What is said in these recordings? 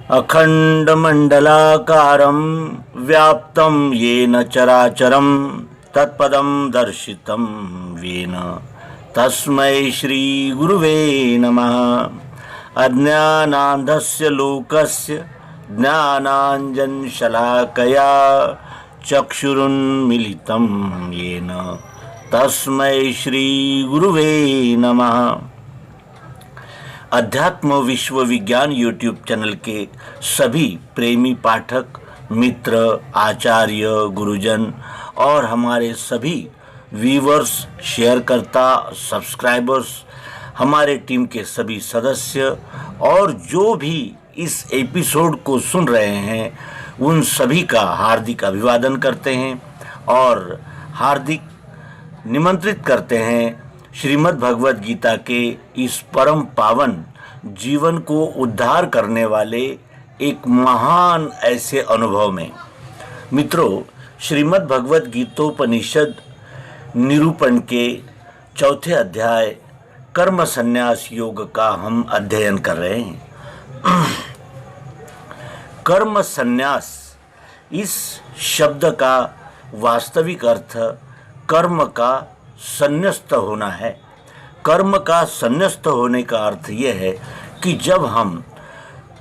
अखण्डमण्डलाकारं व्याप्तं येन चराचरं तत्पदं दर्शितं येन तस्मै श्रीगुरुवे नमः। अज्ञानान्धस्य लोकस्य ज्ञानाञ्जनशलाकया चक्षुरुन्मीलितं येन तस्मै श्रीगुरुवे नमः। अध्यात्म विश्व विज्ञान यूट्यूब चैनल के सभी प्रेमी पाठक मित्र आचार्य गुरुजन और हमारे सभी व्यूवर्स शेयरकर्ता सब्सक्राइबर्स हमारे टीम के सभी सदस्य और जो भी इस एपिसोड को सुन रहे हैं उन सभी का हार्दिक अभिवादन करते हैं और हार्दिक निमंत्रित करते हैं श्रीमद् भगवद गीता के इस परम पावन जीवन को उद्धार करने वाले एक महान ऐसे अनुभव में। मित्रों, श्रीमद् भगवद गीतोपनिषद निरूपण के चौथे अध्याय कर्म संन्यास योग का हम अध्ययन कर रहे हैं। कर्म संन्यास इस शब्द का वास्तविक अर्थ कर्म का संन्यस्त होना है। कर्म का संन्यस्त होने का अर्थ यह है कि जब हम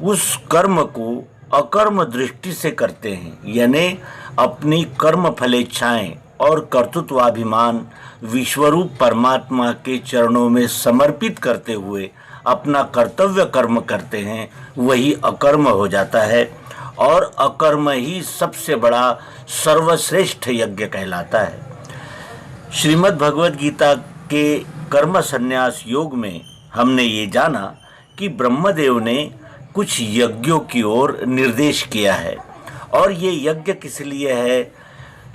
उस कर्म को अकर्म दृष्टि से करते हैं, यानी अपनी कर्म फलेच्छाएं और कर्तृत्वाभिमान विश्वरूप परमात्मा के चरणों में समर्पित करते हुए अपना कर्तव्य कर्म करते हैं, वही अकर्म हो जाता है और अकर्म ही सबसे बड़ा सर्वश्रेष्ठ यज्ञ कहलाता है। श्रीमद् भगवद गीता के कर्म संन्यास योग में हमने ये जाना कि ब्रह्मदेव ने कुछ यज्ञों की ओर निर्देश किया है और ये यज्ञ किस लिए है?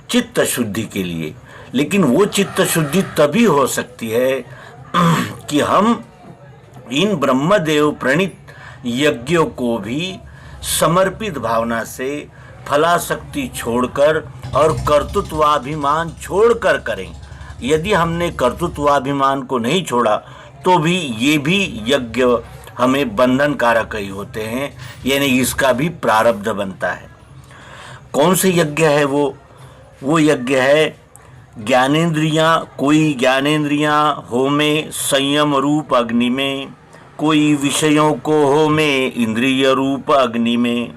चित्त शुद्धि के लिए। लेकिन वो चित्त शुद्धि तभी हो सकती है कि हम इन ब्रह्मदेव प्रणीत यज्ञों को भी समर्पित भावना से फलाशक्ति छोड़कर और कर्तृत्वाभिमान छोड़कर करें। यदि हमने कर्तृत्वाभिमान को नहीं छोड़ा तो भी ये भी यज्ञ हमें बंधन कारक ही होते हैं, यानी इसका भी प्रारब्ध बनता है। कौन से यज्ञ है वो यज्ञ है ज्ञानेंद्रियां, कोई ज्ञानेंद्रियां होमे संयम रूप अग्नि में, कोई विषयों को होमे इंद्रिय रूप अग्नि में,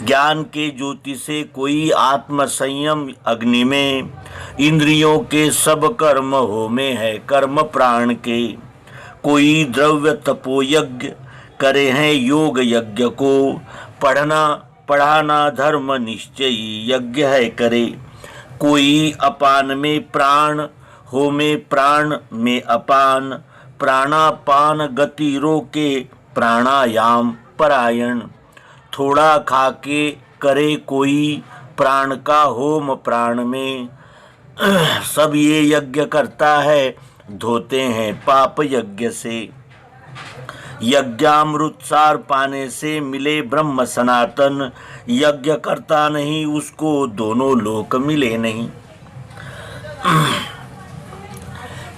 ज्ञान के ज्योति से कोई आत्म संयम अग्नि में, इंद्रियों के सब कर्म होमे है कर्म प्राण के, कोई द्रव्य तपो यज्ञ करे हैं योग यज्ञ को, पढ़ाना धर्म निश्चय यज्ञ है करे, कोई अपान में प्राण होमे प्राण में अपान, प्राणापान गति रोके प्राणायाम परायण, थोड़ा खाके करे कोई प्राण का होम प्राण में, सब ये यज्ञ करता है धोते हैं पाप यज्ञ से, यज्ञामृत सार पाने से मिले ब्रह्म सनातन, यज्ञ करता नहीं उसको दोनों लोक मिले नहीं।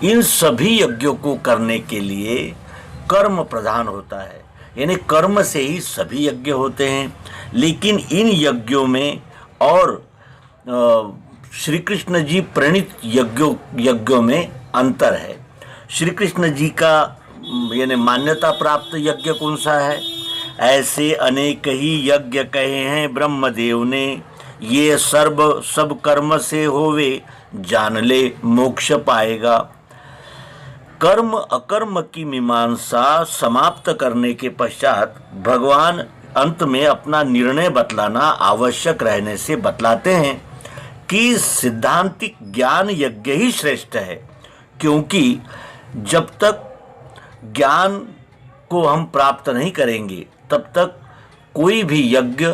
इन सभी यज्ञों को करने के लिए कर्म प्रधान होता है, यानी कर्म से ही सभी यज्ञ होते हैं। लेकिन इन यज्ञों में और श्री कृष्ण जी प्रणीत यज्ञों में अंतर है। श्री कृष्ण जी का यानी मान्यता प्राप्त यज्ञ कौन सा है? ऐसे अनेक ही यज्ञ कहे हैं ब्रह्मदेव ने, ये सब कर्म से होवे जान ले मोक्ष पाएगा। कर्म अकर्म की मीमांसा समाप्त करने के पश्चात भगवान अंत में अपना निर्णय बतलाना आवश्यक रहने से बतलाते हैं कि सिद्धांतिक ज्ञान यज्ञ ही श्रेष्ठ है, क्योंकि जब तक ज्ञान को हम प्राप्त नहीं करेंगे तब तक कोई भी यज्ञ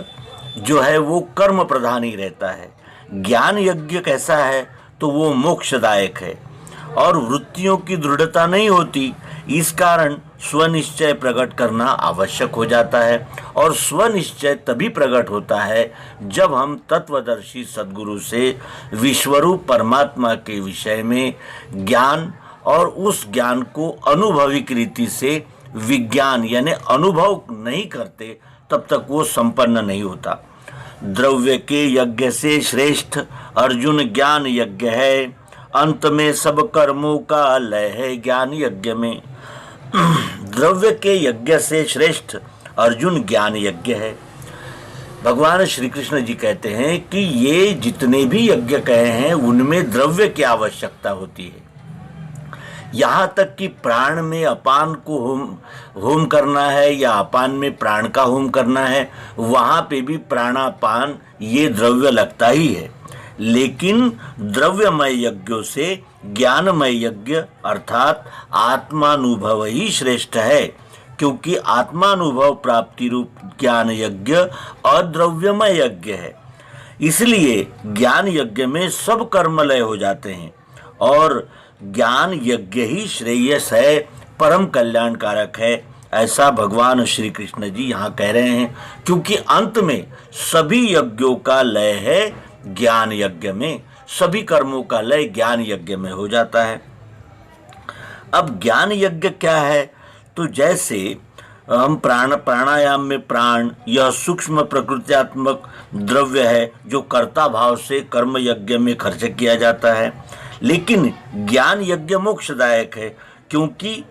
जो है वो कर्म प्रधान ही रहता है। ज्ञान यज्ञ कैसा है तो वो मोक्षदायक है और वृत्तियों की दृढ़ता नहीं होती, इस कारण स्वनिश्चय प्रकट करना आवश्यक हो जाता है। और स्वनिश्चय तभी प्रकट होता है जब हम तत्वदर्शी सद्गुरु से विश्वरूप परमात्मा के विषय में ज्ञान और उस ज्ञान को अनुभविक रीति से विज्ञान यानी अनुभव नहीं करते तब तक वो संपन्न नहीं होता। द्रव्य के यज्ञ से श्रेष्ठ अर्जुन ज्ञान यज्ञ है, अंत में सब कर्मों का लय है ज्ञान यज्ञ में। द्रव्य के यज्ञ से श्रेष्ठ अर्जुन ज्ञान यज्ञ है। भगवान श्री कृष्ण जी कहते हैं कि ये जितने भी यज्ञ कहे हैं उनमें द्रव्य की आवश्यकता होती है। यहाँ तक कि प्राण में अपान को होम करना है या अपान में प्राण का होम करना है, वहाँ पे भी प्राणापान ये द्रव्य लगता ही है। लेकिन द्रव्यमय यज्ञों से ज्ञानमय यज्ञ अर्थात आत्मानुभव ही श्रेष्ठ है, क्योंकि आत्मानुभव प्राप्ति रूप ज्ञान यज्ञ अद्रव्यमय यज्ञ है। इसलिए ज्ञान यज्ञ में सब कर्मलय हो जाते हैं और ज्ञान यज्ञ ही श्रेयस है, परम कल्याणकारक है, ऐसा भगवान श्री कृष्ण जी यहाँ कह रहे हैं। क्योंकि अंत में सभी यज्ञों का लय है ज्ञान यज्ञ में, सभी कर्मों का लय ज्ञान यज्ञ में हो जाता है। अब ज्ञान यज्ञ क्या है? तो जैसे हम प्राणायाम में प्राण यह सूक्ष्म प्रकृत्यात्मक द्रव्य है जो कर्ता भाव से कर्म यज्ञ में खर्च किया जाता है, लेकिन ज्ञान यज्ञ मोक्षदायक है, क्योंकि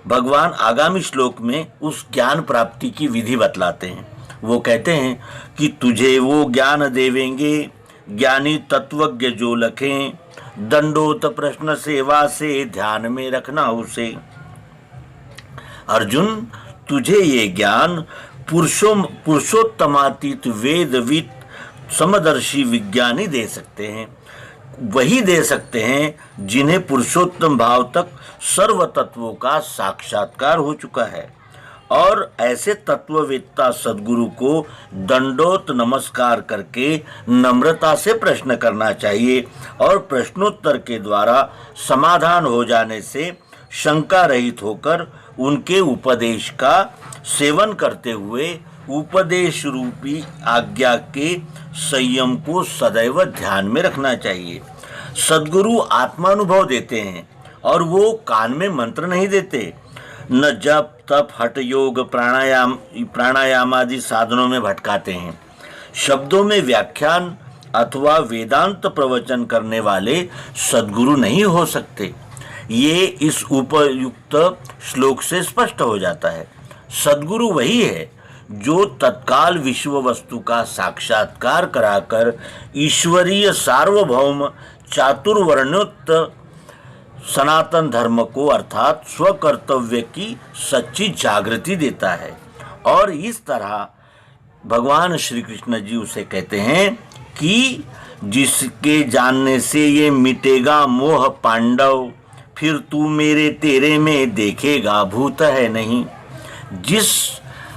भगवान आगामी श्लोक में उस ज्ञान प्राप्ति की विधि बतलाते हैं। वो कहते हैं कि तुझे वो ज्ञान देवेंगे ज्ञानी तत्वज्ञ जो लखें, दंडोत प्रश्न सेवा से ध्यान में रखना उसे। अर्जुन, तुझे ये ज्ञान पुरुषोत्तमातीत वेदविद समदर्शी विज्ञानी दे सकते हैं, वही दे सकते हैं जिन्हें पुरुषोत्तम भाव तक सर्व तत्वों का साक्षात्कार हो चुका है। और ऐसे तत्ववेत्ता सद्गुरु को दंडोत नमस्कार करके नम्रता से प्रश्न करना चाहिए और प्रश्नोत्तर के द्वारा समाधान हो जाने से शंका रहित होकर उनके उपदेश का सेवन करते हुए उपदेश रूपी आज्ञा के संयम को सदैव ध्यान में रखना चाहिए। सद्गुरु आत्मानुभव देते हैं और वो कान में मंत्र नहीं देते, न जप तप हठ योग प्राणायाम आदि साधनों में भटकाते हैं। शब्दों में व्याख्यान अथवा वेदांत प्रवचन करने वाले सद्गुरु नहीं हो सकते। ये इस उपयुक्त श्लोक से स्पष्ट हो जाता है। सद्गुरु वही है जो तत्काल विश्व वस्तु का साक्षात्कार कराकर ईश्वरीय सार्वभौम चातुर्वर्णोक्त सनातन धर्म को अर्थात स्वकर्तव्य की सच्ची जागृति देता है। और इस तरह भगवान श्री कृष्ण जी उसे कहते हैं कि जिसके जानने से ये मिटेगा मोह पांडव, फिर तू मेरे तेरे में देखेगा भूत है नहीं। जिस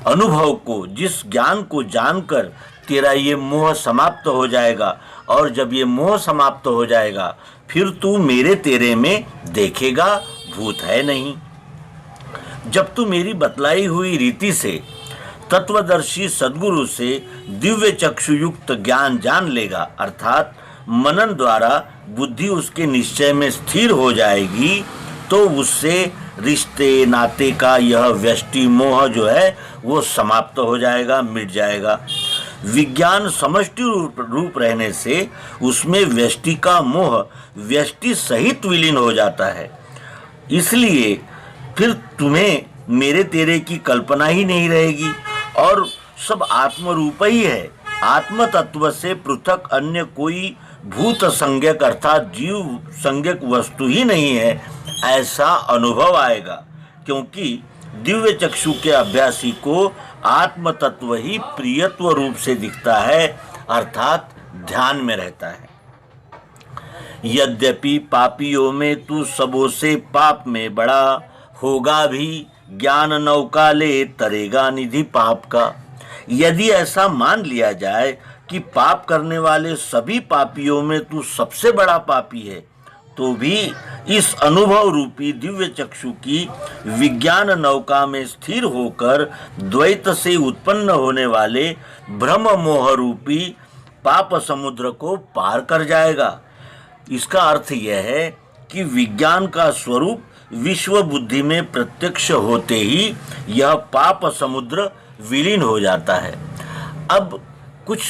अनुभव को, जिस ज्ञान को जानकर तेरा ये मोह समाप्त हो जाएगा, और जब ये मोह समाप्त हो जाएगा फिर तू मेरे तेरे में देखेगा भूत है नहीं। जब तू मेरी बतलाई हुई रीति से तत्वदर्शी सद्गुरु से दिव्य चक्षुयुक्त ज्ञान जान लेगा, अर्थात मनन द्वारा बुद्धि उसके निश्चय में स्थिर हो जाएगी, तो उससे रिश्ते नाते का यह व्यष्टि मोह जो है वो समाप्त हो जाएगा, मिट जाएगा। विज्ञान समष्टि रूप रहने से उसमें व्यष्टि का मोह व्यष्टि सहित विलीन हो जाता है। इसलिए फिर तुम्हें मेरे तेरे की कल्पना ही नहीं रहेगी और सब आत्मरूप ही है। आत्म तत्व से पृथक अन्य कोई भूत संज्ञक अर्थात जीव संज्ञक वस्तु ही नहीं है, ऐसा अनुभव आएगा। क्योंकि दिव्य चक्षु के अभ्यासी को आत्म तत्व ही प्रियत्व रूप से दिखता है, अर्थात ध्यान में रहता है। यद्यपि पापियों में तू सबों से पाप में बड़ा, होगा भी ज्ञान नौका ले तरेगा निधि पाप का। यदि ऐसा मान लिया जाए कि पाप करने वाले सभी पापियों में तू सबसे बड़ा पापी है, तो भी इस अनुभव रूपी दिव्य चक्षु की विज्ञान नौका में स्थिर होकर द्वैत से उत्पन्न होने वाले भ्रम मोह रूपी पाप समुद्र को पार कर जाएगा। इसका अर्थ यह है कि विज्ञान का स्वरूप विश्व बुद्धि में प्रत्यक्ष होते ही यह पाप समुद्र विलीन हो जाता है। अब कुछ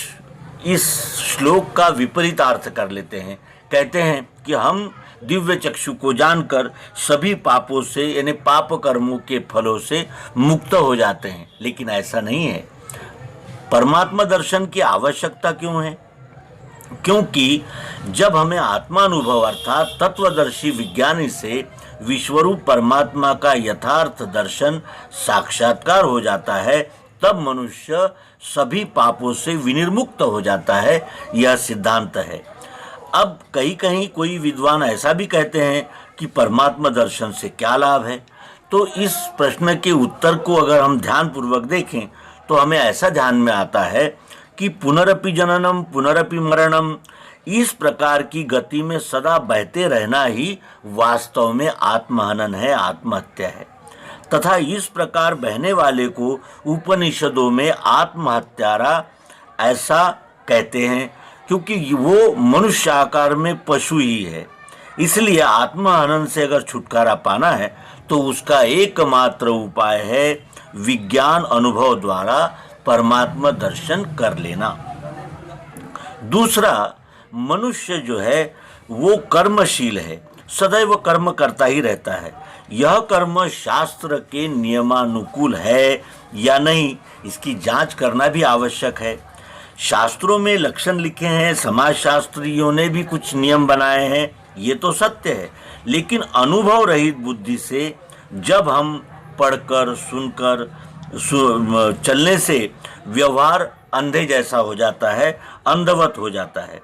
इस श्लोक का विपरीत अर्थ कर लेते हैं। कहते हैं कि हम दिव्य चक्षु को जानकर सभी पापों से यानी पाप कर्मों के फलों से मुक्त हो जाते हैं, लेकिन ऐसा नहीं है। परमात्मा दर्शन की आवश्यकता क्यों है? क्योंकि जब हमें आत्मानुभव अर्थात तत्वदर्शी विज्ञानी से विश्वरूप परमात्मा का यथार्थ दर्शन साक्षात्कार हो जाता है, तब मनुष्य सभी पापों से विनिर्मुक्त हो जाता है। यह सिद्धांत है। अब कहीं कहीं कोई विद्वान ऐसा भी कहते हैं कि परमात्मा दर्शन से क्या लाभ है। तो इस प्रश्न के उत्तर को अगर हम ध्यानपूर्वक देखें तो हमें ऐसा ध्यान में आता है कि पुनरपि जननम पुनरपि मरणम, इस प्रकार की गति में सदा बहते रहना ही वास्तव में आत्महनन है, आत्महत्या है। तथा इस प्रकार बहने वाले को उपनिषदों में आत्महत्यारा ऐसा कहते हैं, क्योंकि वो मनुष्य आकार में पशु ही है। इसलिए आत्महनन से अगर छुटकारा पाना है तो उसका एकमात्र उपाय है विज्ञान अनुभव द्वारा परमात्मा दर्शन कर लेना। दूसरा, मनुष्य जो है वो कर्मशील है, सदैव कर्म करता ही रहता है। यह कर्म शास्त्र के नियमानुकूल है या नहीं, इसकी जांच करना भी आवश्यक है। शास्त्रों में लक्षण लिखे हैं, समाजशास्त्रियों ने भी कुछ नियम बनाए हैं, ये तो सत्य है। लेकिन अनुभव रहित बुद्धि से जब हम पढ़कर सुनकर चलने से व्यवहार अंधे जैसा हो जाता है, अंधवत हो जाता है।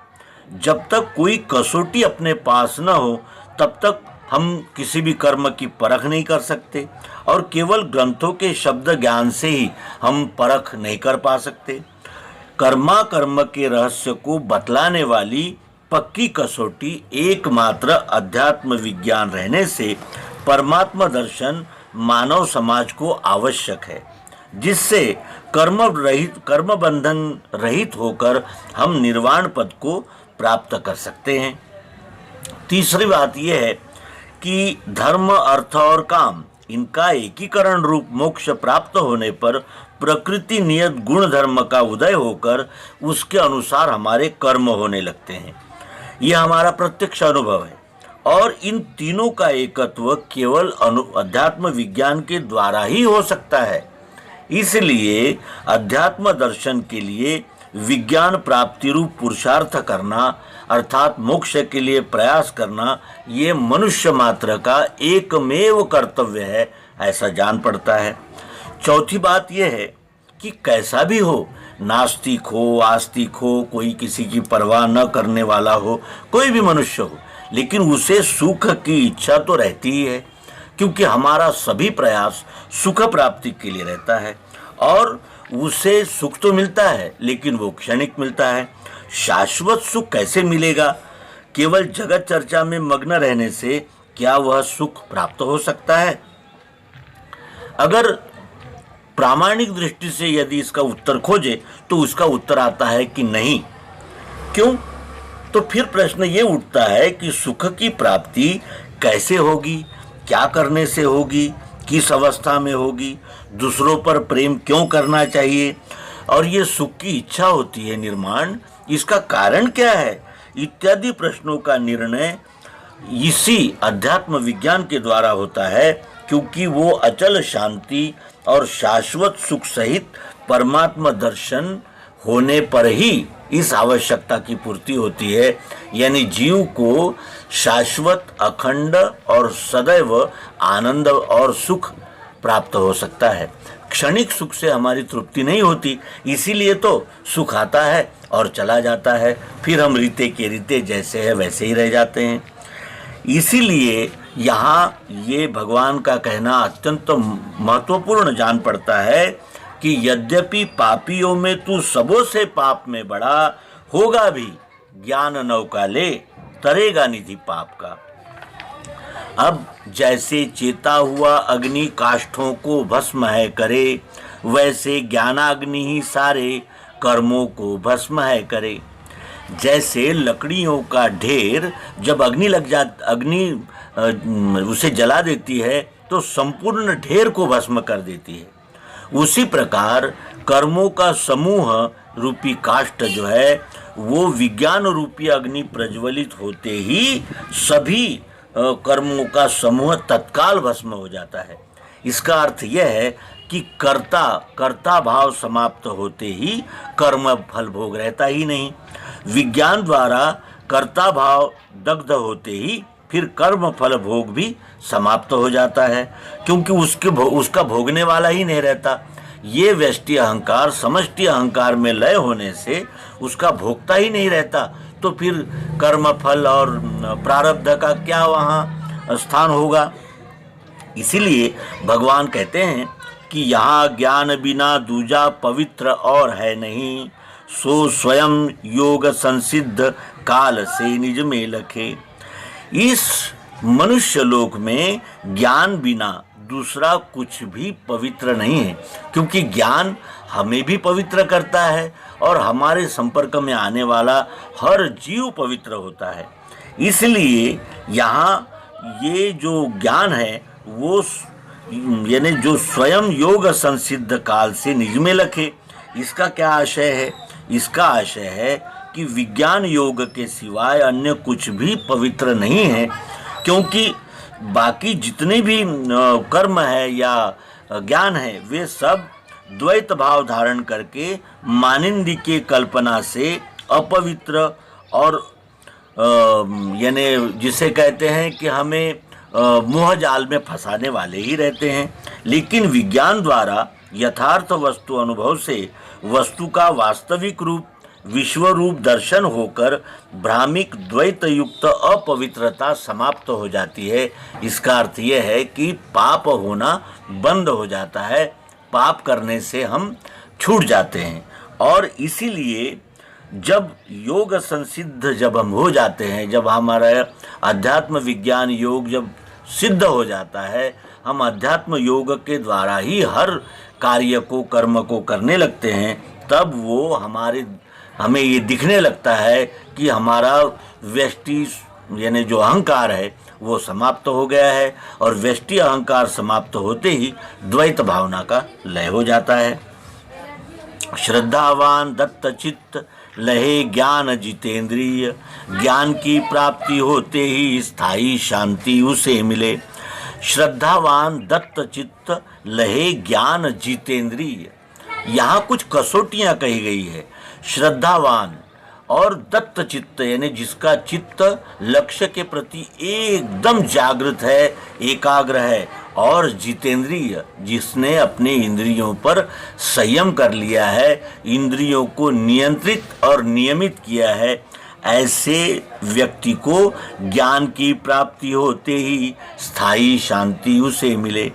जब तक कोई कसौटी अपने पास न हो तब तक हम किसी भी कर्म की परख नहीं कर सकते, और केवल ग्रंथों के शब्द ज्ञान से ही हम परख नहीं कर पा सकते। कर्मा कर्म के रहस्य को बतलाने वाली पक्की कसौटी एकमात्र अध्यात्म विज्ञान रहने से परमात्मा दर्शन मानव समाज को आवश्यक है, जिससे कर्म बंधन रहित होकर हम निर्वाण पद को प्राप्त कर सकते हैं। तीसरी बात यह है कि धर्म, अर्थ और काम, इनका एकीकरण रूप मोक्ष प्राप्त होने पर प्रकृति नियत गुण धर्म का उदय होकर उसके अनुसार हमारे कर्म होने लगते हैं। यह हमारा प्रत्यक्ष अनुभव है, और इन तीनों का एकत्व केवल अध्यात्म विज्ञान के द्वारा ही हो सकता है। इसलिए अध्यात्म दर्शन के लिए विज्ञान प्राप्ति रूप पुरुषार्थ करना अर्थात मोक्ष के लिए प्रयास करना, ये मनुष्य मात्र का एकमेव कर्तव्य है, ऐसा जान पड़ता है। चौथी बात यह है कि कैसा भी हो, नास्तिक हो, आस्तिक हो, कोई किसी की परवाह न करने वाला हो, कोई भी मनुष्य हो, लेकिन उसे सुख की इच्छा तो रहती ही है, क्योंकि हमारा सभी प्रयास सुख प्राप्ति के लिए रहता है। और उसे सुख तो मिलता है, लेकिन वो क्षणिक मिलता है। शाश्वत सुख कैसे मिलेगा? केवल जगत चर्चा में मग्न रहने से क्या वह सुख प्राप्त हो सकता है? अगर प्रामाणिक दृष्टि से यदि इसका उत्तर खोजे तो उसका उत्तर आता है कि नहीं। क्यों? तो फिर प्रश्न ये उठता है कि सुख की प्राप्ति कैसे होगी, क्या करने से होगी, किस अवस्था में होगी, दूसरों पर प्रेम क्यों करना चाहिए, और ये सुख की इच्छा होती है निर्माण, इसका कारण क्या है, इत्यादि प्रश्नों का निर्णय इसी अध्यात्म विज्ञान के द्वारा होता है, क्योंकि वो अचल शांति और शाश्वत सुख सहित परमात्मा दर्शन होने पर ही इस आवश्यकता की पूर्ति होती है। यानी जीव को शाश्वत, अखंड और सदैव आनंद और सुख प्राप्त हो सकता है। क्षणिक सुख से हमारी तृप्ति नहीं होती, इसीलिए तो सुख आता है और चला जाता है, फिर हम रीते के रीते जैसे है वैसे ही रह जाते हैं। इसीलिए यहाँ ये भगवान का कहना अत्यंत महत्वपूर्ण जान पड़ता है कि यद्यपि पापियों में तू सबों से पाप में बड़ा होगा भी, ज्ञान नौका ले तरेगा निधि पाप का। अब जैसे चेता हुआ अग्नि काष्ठों को भस्म है करे, वैसे ज्ञानाग्नि ही सारे कर्मों को भस्म है करे। जैसे लकड़ियों का ढेर जब अग्नि उसे जला देती है तो संपूर्ण ढेर को भस्म कर देती है, उसी प्रकार कर्मों का समूह रूपी काष्ठ जो है वो विज्ञान रूपी अग्नि प्रज्वलित होते ही सभी कर्मों का समूह तत्काल भस्म हो जाता है। इसका अर्थ यह है कि कर्ता भाव समाप्त होते ही कर्म फल भोग रहता ही नहीं। विज्ञान द्वारा कर्ता भाव दग्ध होते ही फिर कर्म फल भोग भी समाप्त हो जाता है, क्योंकि उसका भोगने वाला ही नहीं रहता। ये व्यष्टि अहंकार समष्टि अहंकार में लय होने से उसका भोगता ही नहीं रहता, तो फिर कर्म फल और प्रारब्ध का क्या वहाँ स्थान होगा। इसीलिए भगवान कहते हैं कि यहाँ ज्ञान बिना दूजा पवित्र और है नहीं, सो स्वयं योग संसिद्ध काल से निज में लखे। इस मनुष्य लोक में ज्ञान बिना दूसरा कुछ भी पवित्र नहीं है, क्योंकि ज्ञान हमें भी पवित्र करता है और हमारे संपर्क में आने वाला हर जीव पवित्र होता है। इसलिए यहाँ ये जो ज्ञान है वो यानी जो स्वयं योग संसिद्ध काल से निज में लखे, इसका क्या आशय है? इसका आशय है कि विज्ञान योग के सिवाय अन्य कुछ भी पवित्र नहीं है, क्योंकि बाकी जितने भी कर्म है या ज्ञान है वे सब द्वैत भाव धारण करके मानिंदी के कल्पना से अपवित्र और यानी जिसे कहते हैं कि हमें मोह जाल में फंसाने वाले ही रहते हैं। लेकिन विज्ञान द्वारा यथार्थ वस्तु अनुभव से वस्तु का वास्तविक रूप विश्व रूप दर्शन होकर भ्रामिक द्वैत युक्त अपवित्रता समाप्त हो जाती है। इसका अर्थ यह है कि पाप होना बंद हो जाता है, पाप करने से हम छूट जाते हैं। और इसीलिए जब योग संसिद्ध जब हम हो जाते हैं, जब हमारा अध्यात्म विज्ञान योग जब सिद्ध हो जाता है, हम अध्यात्म योग के द्वारा ही हर कार्य को कर्म को करने लगते हैं, तब वो हमें ये दिखने लगता है कि हमारा व्यष्टि यानी जो अहंकार है वो समाप्त हो गया है, और व्यष्टि अहंकार समाप्त होते ही द्वैत भावना का लय हो जाता है। श्रद्धावान दत्त चित्त लहे ज्ञान जितेंद्रिय, ज्ञान की प्राप्ति होते ही स्थायी शांति उसे मिले। श्रद्धावान दत्त चित्त लहे ज्ञान जितेंद्रिय, यहाँ कुछ कसौटियाँ कही गई है। श्रद्धावान और दत्त चित्त यानी जिसका चित्त लक्ष्य के प्रति एकदम जागृत है, एकाग्र है, और जितेंद्रिय जिसने अपने इंद्रियों पर संयम कर लिया है, इंद्रियों को नियंत्रित और नियमित किया है, ऐसे व्यक्ति को ज्ञान की प्राप्ति होते ही स्थायी शांति उसे मिले।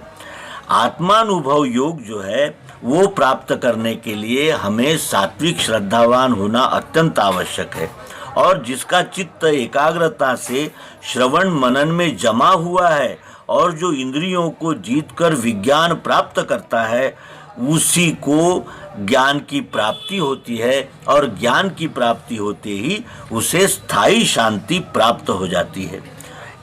आत्मानुभव योग जो है वो प्राप्त करने के लिए हमें सात्विक श्रद्धावान होना अत्यंत आवश्यक है, और जिसका चित्त एकाग्रता से श्रवण मनन में जमा हुआ है और जो इंद्रियों को जीतकर विज्ञान प्राप्त करता है, उसी को ज्ञान की प्राप्ति होती है, और ज्ञान की प्राप्ति होते ही उसे स्थायी शांति प्राप्त हो जाती है।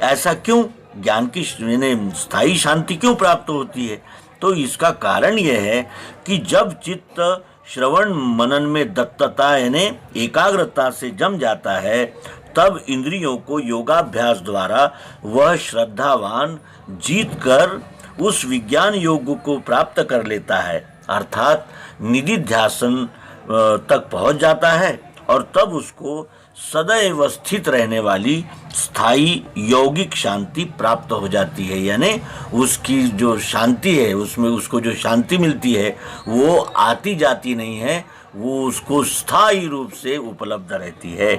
ऐसा क्यों? ज्ञान की स्थायी शांति क्यों प्राप्त होती है? तो इसका कारण यह है कि जब चित्त श्रवण मनन में दत्तता यानी एकाग्रता से जम जाता है, तब इंद्रियों को योगाभ्यास द्वारा वह श्रद्धावान जीतकर उस विज्ञान योग को प्राप्त कर लेता है, अर्थात निधिध्यासन तक पहुंच जाता है, और तब उसको सदैव स्थित रहने वाली स्थायी यौगिक शांति प्राप्त हो जाती है। यानी उसकी जो शांति है, उसमें उसको जो शांति मिलती है वो आती जाती नहीं है, वो उसको स्थायी रूप से उपलब्ध रहती है।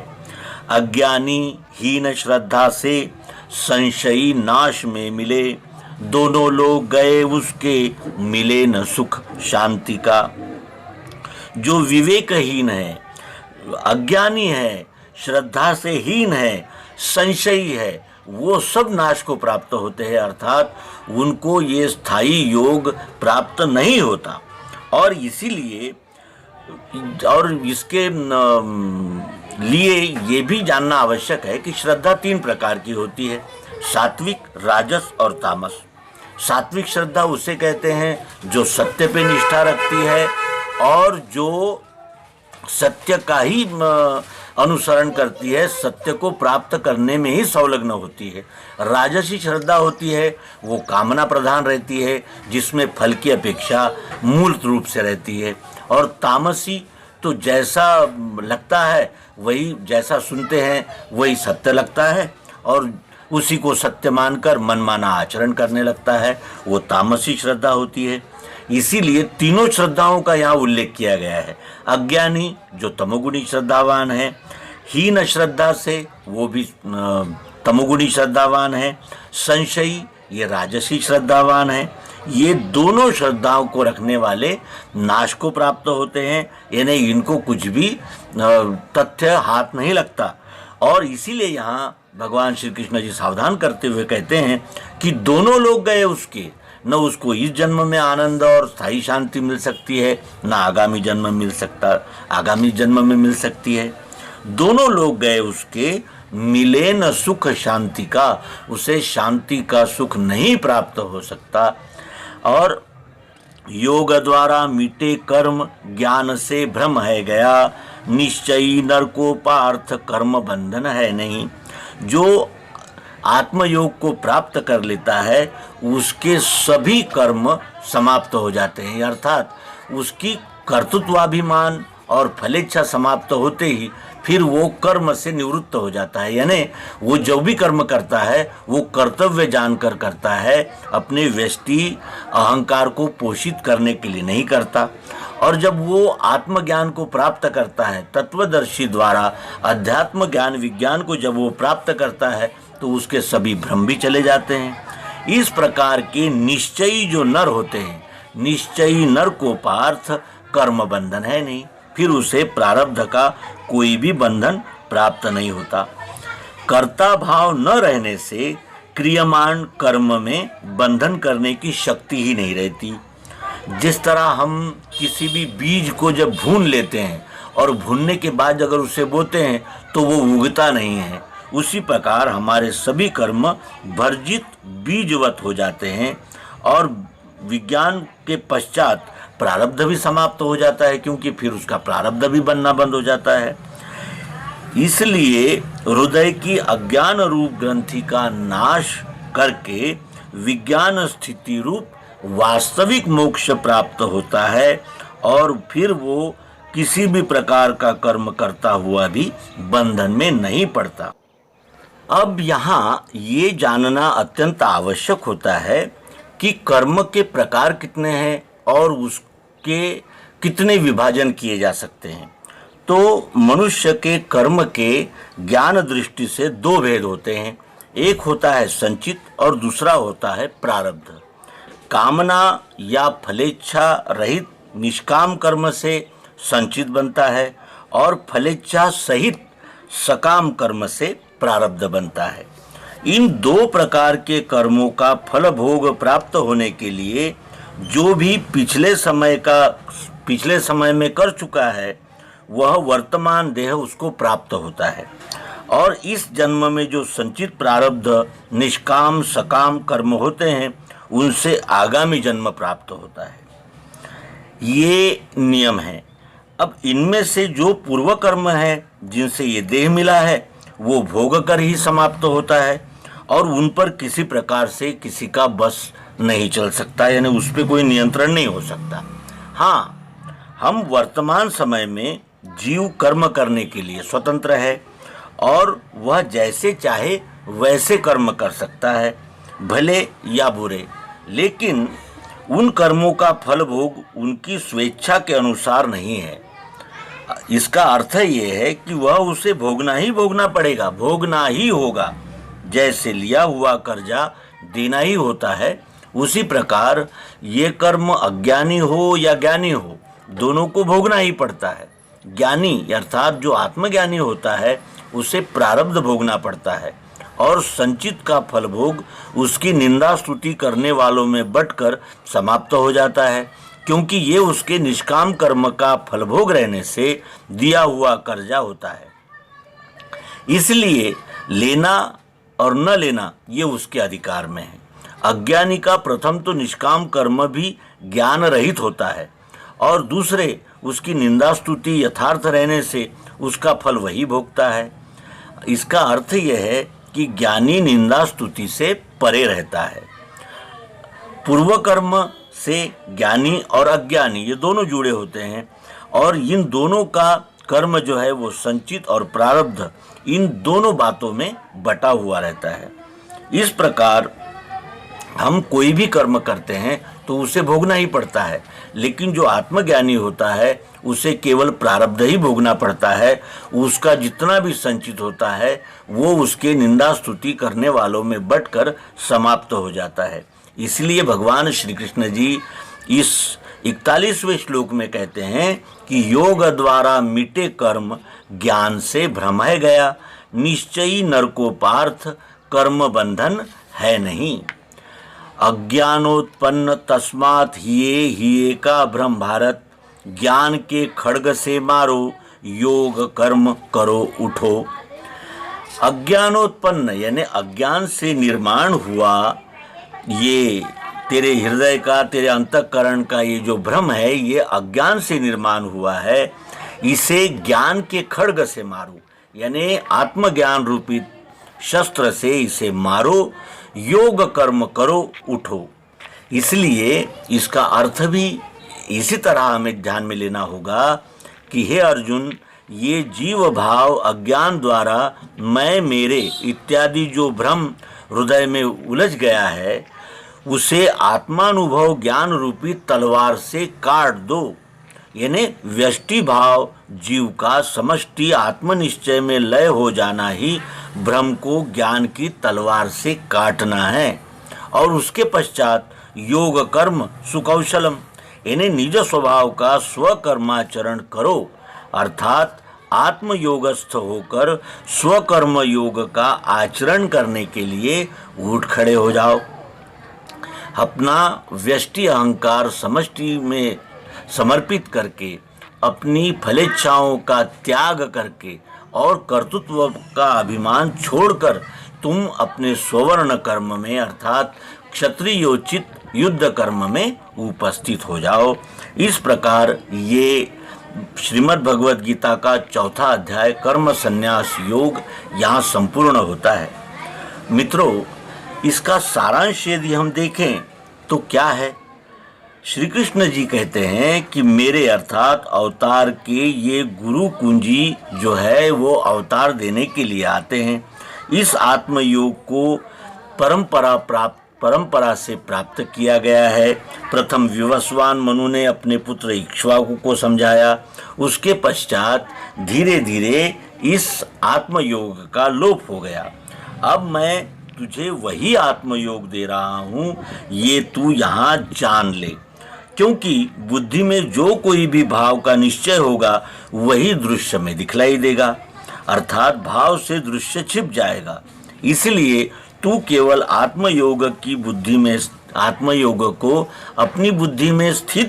अज्ञानी हीन श्रद्धा से संशयी नाश में मिले, दोनों लोग गए उसके मिले न सुख शांति का। जो विवेकहीन है, अज्ञानी है, श्रद्धा से हीन है, संशयी है, वो सब नाश को प्राप्त होते हैं, अर्थात उनको ये स्थायी योग प्राप्त नहीं होता। और इसीलिए और इसके लिए ये भी जानना आवश्यक है कि श्रद्धा 3 प्रकार की होती है, सात्विक, राजस और तामस। सात्विक श्रद्धा उसे कहते हैं जो सत्य पे निष्ठा रखती है और जो सत्य का ही अनुसरण करती है, सत्य को प्राप्त करने में ही संलग्न होती है। राजसी श्रद्धा होती है वो कामना प्रधान रहती है, जिसमें फल की अपेक्षा मूल रूप से रहती है। और तामसी तो जैसा लगता है वही, जैसा सुनते हैं वही सत्य लगता है और उसी को सत्य मानकर मनमाना आचरण करने लगता है, वो तामसी श्रद्धा होती है। इसीलिए तीनों श्रद्धाओं का यहाँ उल्लेख किया गया है। अज्ञानी जो तमोगुणी श्रद्धावान है, हीन श्रद्धा से वो भी तमोगुणी श्रद्धावान है, संशयी ये राजसी श्रद्धावान है। ये दोनों श्रद्धाओं को रखने वाले नाश को प्राप्त होते हैं, यानी इनको कुछ भी तथ्य हाथ नहीं लगता। और इसीलिए यहाँ भगवान श्री कृष्ण जी सावधान करते हुए कहते हैं कि दोनों लोग गए उसके, न उसको इस जन्म में आनंद और स्थायी शांति मिल सकती है, न आगामी जन्म में मिल सकती है। दोनों लोग गए उसके, मिले न सुख शांति का, उसे शांति का सुख नहीं प्राप्त हो सकता। और योग द्वारा मिटे कर्म, ज्ञान से भ्रम है गया, निश्चयी नर को पार्थ कर्म बंधन है नहीं। जो आत्मयोग को प्राप्त कर लेता है उसके सभी कर्म समाप्त हो जाते हैं, अर्थात उसकी कर्तृत्वाभिमान और फलेच्छा समाप्त होते ही फिर वो कर्म से निवृत्त हो जाता है। यानी वो जो भी कर्म करता है वो कर्तव्य जानकर करता है, अपने व्यष्टि अहंकार को पोषित करने के लिए नहीं करता। और जब वो आत्मज्ञान को प्राप्त करता है, तत्वदर्शी द्वारा अध्यात्म ज्ञान विज्ञान को जब वो प्राप्त करता है तो उसके सभी भ्रम भी चले जाते हैं। इस प्रकार के निश्चयी जो नर होते हैं, निश्चयी नर को पार्थ कर्म बंधन है नहीं, फिर उसे प्रारब्ध का कोई भी बंधन प्राप्त नहीं होता। कर्ता भाव न रहने से क्रियमाण कर्म में बंधन करने की शक्ति ही नहीं रहती। जिस तरह हम किसी भी बीज को जब भून लेते हैं और भूनने के बाद अगर उसे बोते हैं तो वो उगता नहीं है, उसी प्रकार हमारे सभी कर्म वर्जित बीजवत हो जाते हैं और विज्ञान के पश्चात प्रारब्ध भी समाप्त हो जाता है, क्योंकि फिर उसका प्रारब्ध भी बनना बंद हो जाता है। इसलिए हृदय की अज्ञान रूप ग्रंथि का नाश करके विज्ञान स्थिति रूप वास्तविक मोक्ष प्राप्त होता है और फिर वो किसी भी प्रकार का कर्म करता हुआ भी बंधन में नहीं पड़ता। अब यहाँ ये जानना अत्यंत आवश्यक होता है कि कर्म के प्रकार कितने हैं और उसके कितने विभाजन किए जा सकते हैं। तो मनुष्य के कर्म के ज्ञान दृष्टि से दो भेद होते हैं, एक होता है संचित और दूसरा होता है प्रारब्ध। कामना या फलेच्छा रहित निष्काम कर्म से संचित बनता है और फलेच्छा सहित सकाम कर्म से प्रारब्ध बनता है। इन दो प्रकार के कर्मों का फल भोग प्राप्त होने के लिए जो भी पिछले समय में कर चुका है वह वर्तमान देह उसको प्राप्त होता है और इस जन्म में जो संचित प्रारब्ध निष्काम सकाम कर्म होते हैं उनसे आगामी जन्म प्राप्त होता है। ये नियम है। अब इनमें से जो पूर्व कर्म है जिनसे ये देह मिला है वो भोग कर ही समाप्त होता है और उन पर किसी प्रकार से किसी का बस नहीं चल सकता, यानी उस पर कोई नियंत्रण नहीं हो सकता। हाँ, हम वर्तमान समय में जीव कर्म करने के लिए स्वतंत्र है और वह जैसे चाहे वैसे कर्म कर सकता है, भले या बुरे, लेकिन उन कर्मों का फल भोग उनकी स्वेच्छा के अनुसार नहीं है। इसका अर्थ ये है कि वह उसे भोगना ही भोगना पड़ेगा, भोगना ही होगा। जैसे लिया हुआ कर्जा देना ही होता है, उसी प्रकार ये कर्म अज्ञानी हो या ज्ञानी हो दोनों को भोगना ही पड़ता है। ज्ञानी अर्थात जो आत्मज्ञानी होता है उसे प्रारब्ध भोगना पड़ता है और संचित का फल भोग उसकी निंदा स्तुति करने वालों में बंटकर समाप्त हो जाता है, क्योंकि ये उसके निष्काम कर्म का फल भोग रहने से दिया हुआ कर्जा होता है। इसलिए लेना और न लेना ये उसके अधिकार में है। अज्ञानी का प्रथम तो निष्काम कर्म भी ज्ञान रहित होता है और दूसरे उसकी निंदा स्तुति यथार्थ रहने से उसका फल वही भोगता है। इसका अर्थ यह है कि ज्ञानी निंदा स्तुति से परे रहता है। पूर्व कर्म से ज्ञानी और अज्ञानी ये दोनों जुड़े होते हैं और इन दोनों का कर्म जो है वो संचित और प्रारब्ध इन दोनों बातों में बटा हुआ रहता है। इस प्रकार हम कोई भी कर्म करते हैं तो उसे भोगना ही पड़ता है, लेकिन जो आत्मज्ञानी होता है उसे केवल प्रारब्ध ही भोगना पड़ता है। उसका जितना भी संचित होता है वो उसके निंदा स्तुति करने वालों में बंटकर समाप्त हो जाता है। इसलिए भगवान श्री कृष्ण जी इस 41वें श्लोक में कहते हैं कि योग द्वारा मिटे कर्म ज्ञान से भ्रम है गया, निश्चयी नरकोपार्थ कर्म बंधन है नहीं। अज्ञानोत्पन्न तस्मात् हिये का भ्रम भारत, ज्ञान के खड्ग से मारो योग कर्म करो उठो। अज्ञानोत्पन्न यानी अज्ञान से निर्माण हुआ ये तेरे हृदय का, तेरे अंतःकरण का ये जो भ्रम है ये अज्ञान से निर्माण हुआ है। इसे ज्ञान के खड्ग से मारो यानी आत्मज्ञान रूपी शस्त्र से इसे मारो, योग कर्म करो उठो। इसलिए इसका अर्थ भी इसी तरह हमें ध्यान में लेना होगा कि हे अर्जुन, ये जीव भाव अज्ञान द्वारा मैं मेरे इत्यादि जो भ्रम हृदय में उलझ गया है उसे आत्मानुभव ज्ञान रूपी तलवार से काट दो। यानी व्यष्टि भाव जीव का समष्टि आत्मनिश्चय में लय हो जाना ही भ्रम को ज्ञान की तलवार से काटना है। और उसके पश्चात योग कर्म सुकौशलम यानी निज स्वभाव का स्वकर्माचरण करो, अर्थात आत्मयोगस्थ होकर स्वकर्म योग का आचरण करने के लिए उठ खड़े हो जाओ। अपना व्यष्टि अहंकार समष्टि में समर्पित करके, अपनी फलेच्छाओं का त्याग करके और कर्तृत्व का अभिमान छोड़कर तुम अपने स्वर्ण कर्म में अर्थात क्षत्रियोचित युद्ध कर्म में उपस्थित हो जाओ। इस प्रकार ये श्रीमद् भगवद गीता का 4था अध्याय कर्म संन्यास योग यहाँ संपूर्ण होता है। मित्रों, इसका सारांश यदि हम देखें तो क्या है? श्री कृष्ण जी कहते हैं कि मेरे अर्थात अवतार के ये गुरु कुंजी जो है वो अवतार देने के लिए आते हैं। इस आत्मयोग को परंपरा से प्राप्त किया गया है। प्रथम विवस्वान मनु ने अपने पुत्र इक्ष्वाकु को समझाया, उसके पश्चात धीरे धीरे इस आत्मयोग का लोप हो गया। अब मैं तुझे वही आत्मयोग दे रहा हूँ, ये तू यहाँ जान ले, क्योंकि बुद्धि में जो कोई भी भाव का निश्चय होगा वही दृश्य में दिखलाई देगा, अर्थात भाव से दृश्य छिप जाएगा। इसलिए तू केवल आत्मयोग को अपनी बुद्धि में स्थिर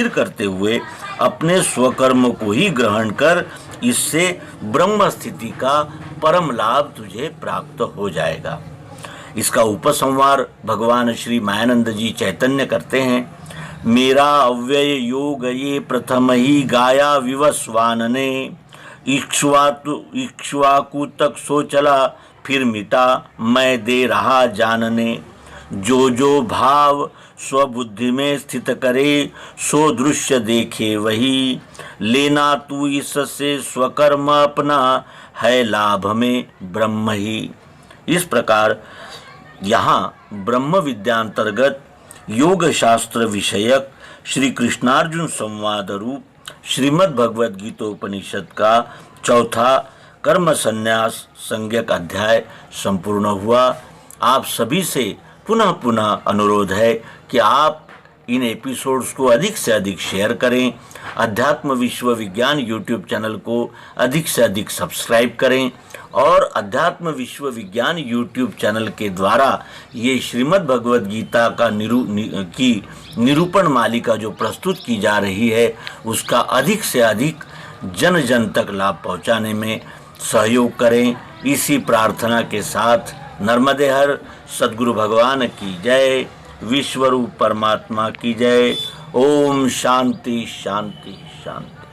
करते हुए अपने स्वकर्म को ही ग्रहण कर, इससे ब्रह्म स्थिति का परम लाभ तुझे प्राप्त हो जाएगा। इसका उपसंहार भगवान श्री मायानंद जी चैतन्य करते हैं। मेरा अव्यय योग ये प्रथम ही गाया विवस्वान ने, इक्ष्वाकु तक सो चला फिर मिटा मैं दे रहा जानने। जो जो भाव स्वबुद्धि में स्थित करे सो दृश्य देखे वही, लेना तू इससे स्वकर्म अपना है लाभ में ब्रह्म ही। इस प्रकार यहाँ ब्रह्म विद्यांतर्गत योग शास्त्र विषयक श्री कृष्णार्जुन संवाद रूप श्रीमद् भगवद गीतोपनिषद का 4था कर्म संन्यास संज्ञक अध्याय संपूर्ण हुआ। आप सभी से पुनः अनुरोध है कि आप इन एपिसोड्स को अधिक से अधिक शेयर करें, अध्यात्म विश्व विज्ञान यूट्यूब चैनल को अधिक से अधिक सब्सक्राइब करें और अध्यात्म विश्व विज्ञान यूट्यूब चैनल के द्वारा ये श्रीमद् भगवद गीता का निरूपण मालिका जो प्रस्तुत की जा रही है उसका अधिक से अधिक जन जन तक लाभ पहुंचाने में सहयोग करें। इसी प्रार्थना के साथ नर्मदे हर सद्गुरु भगवान की जय, विश्वरूप परमात्मा की जय। ओम शांति शांति शांति।